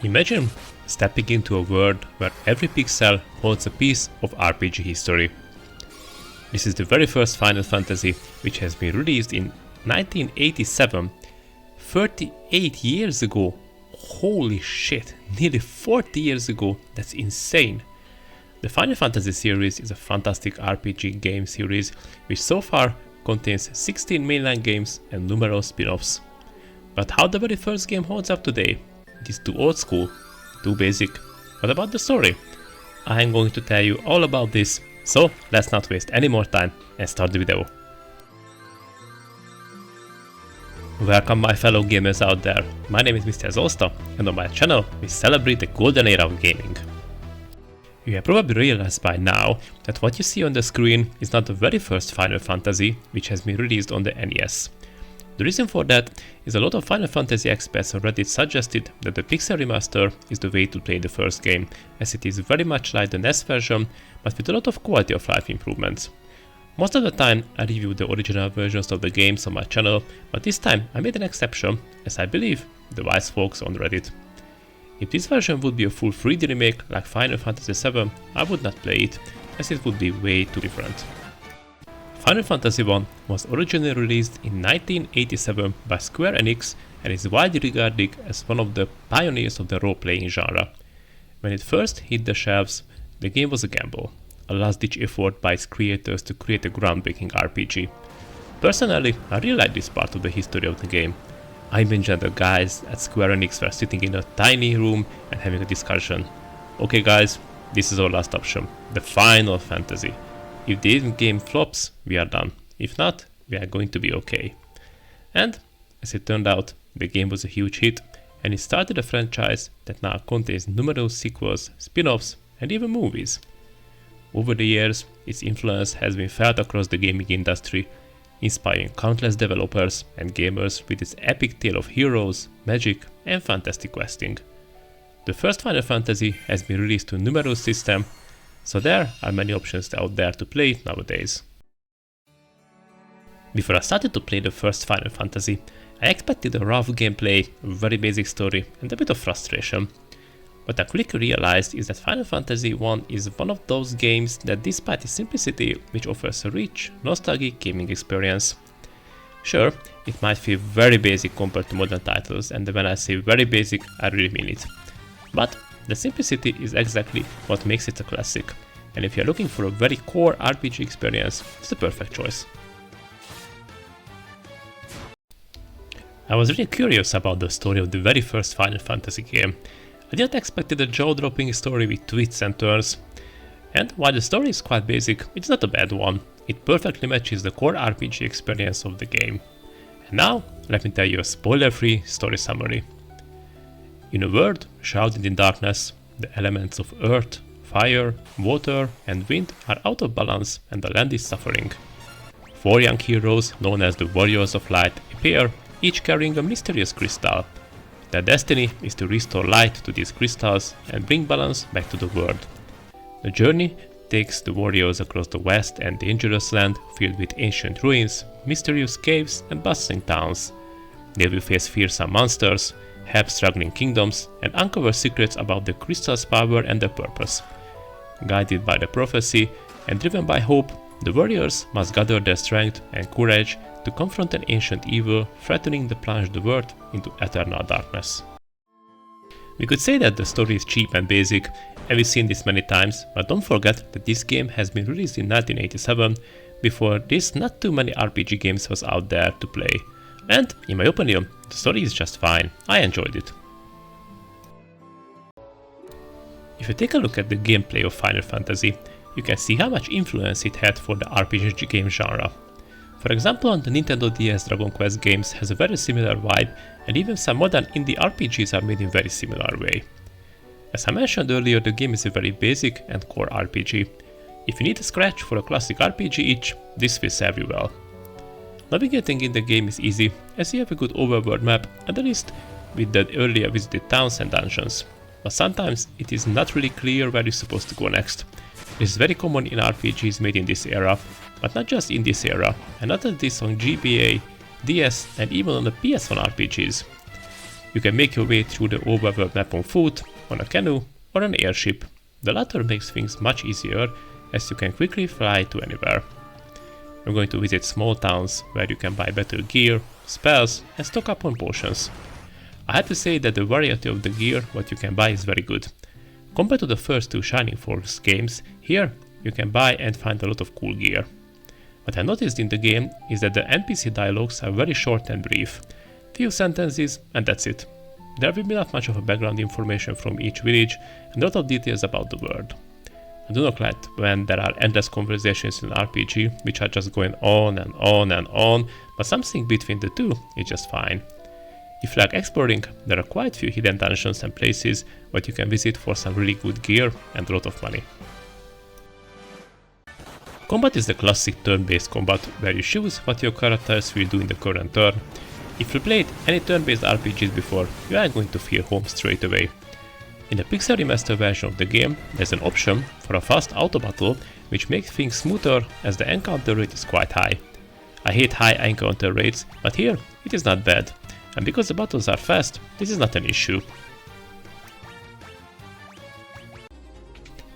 Imagine stepping into a world where every pixel holds a piece of RPG history. This is the very first Final Fantasy, which has been released in 1987, 38 years ago. Holy shit, nearly 40 years ago, that's insane. The Final Fantasy series is a fantastic RPG game series which so far contains 16 mainline games and numerous spin-offs. But how the very first game holds up today? It is too old school, too basic. What about the story? I am going to tell you all about this, so let's not waste any more time and start the video. Welcome my fellow gamers out there, my name is Mr. Zosta and on my channel we celebrate the golden era of gaming. You have probably realized by now that what you see on the screen is not the very first Final Fantasy which has been released on the NES. The reason for that is a lot of Final Fantasy experts on Reddit suggested that the Pixel Remaster is the way to play the first game, as it is very much like the NES version but with a lot of quality of life improvements. Most of the time I review the original versions of the games on my channel, but this time I made an exception, as I believe the wise folks on Reddit. If this version would be a full 3D remake like Final Fantasy VII, I would not play it, as it would be way too different. Final Fantasy I was originally released in 1987 by Square Enix and is widely regarded as one of the pioneers of the role-playing genre. When it first hit the shelves, the game was a gamble, a last-ditch effort by its creators to create a groundbreaking RPG. Personally, I really like this part of the history of the game. I imagine the guys at Square Enix were sitting in a tiny room and having a discussion. Okay guys, this is our last option, the Final Fantasy. If this game flops, we are done. If not, we are going to be okay. And, as it turned out, the game was a huge hit, and it started a franchise that now contains numerous sequels, spin-offs, and even movies. Over the years, its influence has been felt across the gaming industry, inspiring countless developers and gamers with its epic tale of heroes, magic, and fantastic questing. The first Final Fantasy has been released to numerous systems, so there are many options out there to play it nowadays. Before I started to play the first Final Fantasy, I expected a rough gameplay, a very basic story, and a bit of frustration. What I quickly realized is that Final Fantasy I is one of those games that, despite its simplicity, which offers a rich, nostalgic gaming experience. Sure, it might feel very basic compared to modern titles, and when I say very basic, I really mean it. But the simplicity is exactly what makes it a classic, and if you're looking for a very core RPG experience, it's the perfect choice. I was really curious about the story of the very first Final Fantasy game. I didn't expect a jaw-dropping story with twists and turns, and while the story is quite basic, it's not a bad one. It perfectly matches the core RPG experience of the game. And now, let me tell you a spoiler-free story summary. In a world shrouded in darkness, the elements of earth, fire, water, and wind are out of balance and the land is suffering. 4 young heroes, known as the Warriors of Light, appear, each carrying a mysterious crystal. Their destiny is to restore light to these crystals and bring balance back to the world. The journey takes the warriors across the vast and dangerous land filled with ancient ruins, mysterious caves, and bustling towns. They will face fearsome monsters, help struggling kingdoms, and uncover secrets about the crystal's power and their purpose. Guided by the prophecy and driven by hope, the warriors must gather their strength and courage to confront an ancient evil threatening to plunge the world into eternal darkness. We could say that the story is cheap and basic, and we've seen this many times, but don't forget that this game has been released in 1987, before this not too many RPG games was out there to play. And, in my opinion, the story is just fine. I enjoyed it. If you take a look at the gameplay of Final Fantasy, you can see how much influence it had for the RPG game genre. For example, on the Nintendo DS Dragon Quest games has a very similar vibe, and even some modern indie RPGs are made in very similar way. As I mentioned earlier, the game is a very basic and core RPG. If you need a scratch for a classic RPG itch, this will serve you well. Navigating in the game is easy, as you have a good overworld map and a list with the earlier visited towns and dungeons. But sometimes it is not really clear where you're supposed to go next. This is very common in RPGs made in this era, but not just in this era, and not just this on GBA, DS and even on the PS1 RPGs. You can make your way through the overworld map on foot, on a canoe, or an airship. The latter makes things much easier, as you can quickly fly to anywhere. We're going to visit small towns where you can buy better gear, spells, and stock up on potions. I have to say that the variety of the gear what you can buy is very good. Compared to the first two Shining Force games, here you can buy and find a lot of cool gear. What I noticed in the game is that the NPC dialogues are very short and brief. Few sentences and that's it. There will be not much of a background information from each village and a lot of details about the world. I do not like when there are endless conversations in RPG which are just going on and on and on, but something between the two is just fine. If you like exploring, there are quite few hidden dungeons and places that you can visit for some really good gear and a lot of money. Combat is the classic turn-based combat where you choose what your characters will do in the current turn. If you played any turn-based RPGs before, you are going to feel home straight away. In the Pixel Remaster version of the game, there's an option for a fast auto battle which makes things smoother as the encounter rate is quite high. I hate high encounter rates, but here it is not bad, and because the battles are fast, this is not an issue.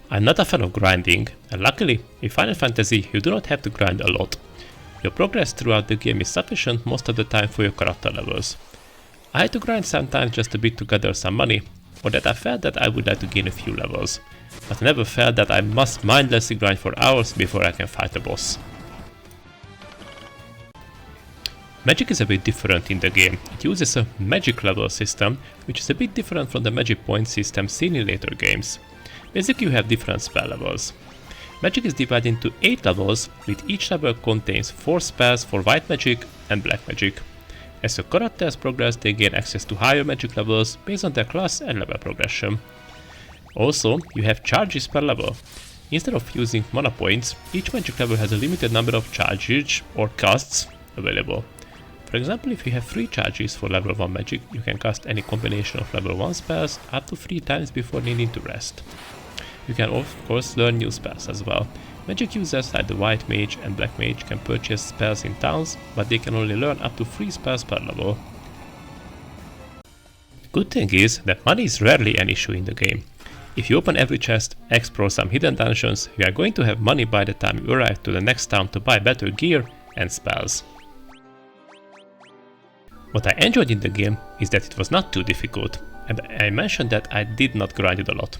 I'm not a fan of grinding, and luckily in Final Fantasy you do not have to grind a lot. Your progress throughout the game is sufficient most of the time for your character levels. I had to grind sometimes just a bit to gather some money, or that I felt that I would like to gain a few levels, but I never felt that I must mindlessly grind for hours before I can fight a boss. Magic is a bit different in the game. It uses a magic level system, which is a bit different from the magic point system seen in later games. Basically you have different spell levels. Magic is divided into 8 levels, with each level contains 4 spells for white magic and black magic. As your characters progress, they gain access to higher magic levels based on their class and level progression. Also, you have charges per level. Instead of using mana points, each magic level has a limited number of charges or casts available. For example, if you have 3 charges for level 1 magic, you can cast any combination of level 1 spells up to 3 times before needing to rest. You can of course learn new spells as well. Magic users like the White Mage and Black Mage can purchase spells in towns, but they can only learn up to 3 spells per level. Good thing is that money is rarely an issue in the game. If you open every chest, explore some hidden dungeons, you are going to have money by the time you arrive to the next town to buy better gear and spells. What I enjoyed in the game is that it was not too difficult, and I mentioned that I did not grind it a lot.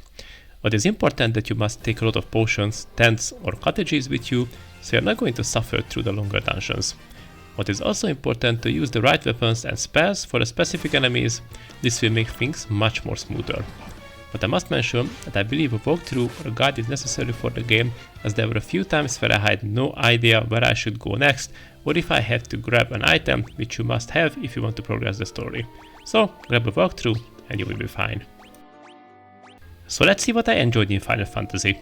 But it's important that you must take a lot of potions, tents or cottages with you, so you're not going to suffer through the longer dungeons. What is also important to use the right weapons and spells for the specific enemies. This will make things much more smoother. But I must mention that I believe a walkthrough or a guide is necessary for the game, as there were a few times where I had no idea where I should go next, or if I had to grab an item, which you must have if you want to progress the story. So grab a walkthrough and you will be fine. So let's see what I enjoyed in Final Fantasy.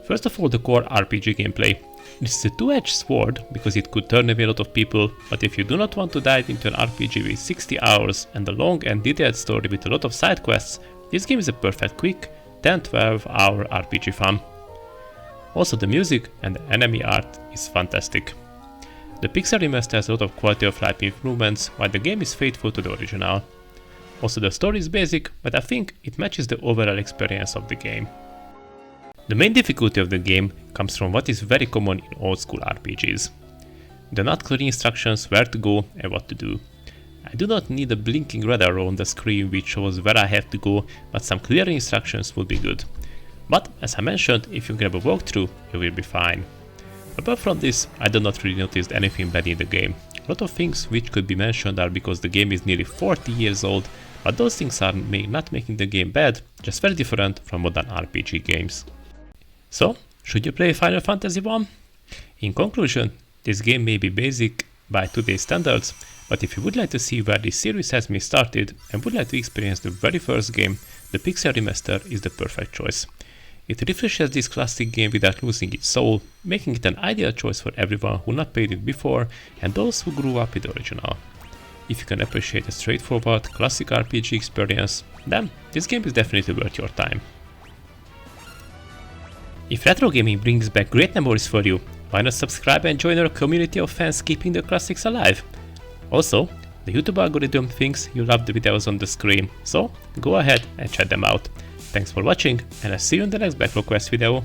First of all, the core RPG gameplay. This is a two-edged sword because it could turn away a lot of people, but if you do not want to dive into an RPG with 60 hours and a long and detailed story with a lot of side quests, this game is a perfect quick 10-12 hour RPG fun. Also the music and the enemy art is fantastic. The Pixel Remaster has a lot of quality of life improvements, while the game is faithful to the original. Also the story is basic, but I think it matches the overall experience of the game. The main difficulty of the game comes from what is very common in old school RPGs. The not clear instructions where to go and what to do. I do not need a blinking radar on the screen which shows where I have to go, but some clear instructions would be good. But as I mentioned, if you grab a walkthrough, you will be fine. Apart from this, I do not really notice anything bad in the game. A lot of things which could be mentioned are because the game is nearly 40 years old, but those things are not making the game bad, just very different from modern RPG games. So, should you play Final Fantasy 1? In conclusion, this game may be basic by today's standards, but if you would like to see where this series has been started and would like to experience the very first game, the Pixel Remaster is the perfect choice. It refreshes this classic game without losing its soul, making it an ideal choice for everyone who not played it before and those who grew up with the original. If you can appreciate a straightforward, classic RPG experience, then this game is definitely worth your time. If retro gaming brings back great memories for you, why not subscribe and join our community of fans keeping the classics alive? Also, The YouTube algorithm thinks you love the videos on the screen, so go ahead and check them out. Thanks for watching, and I'll see you in the next Backlog Quest video.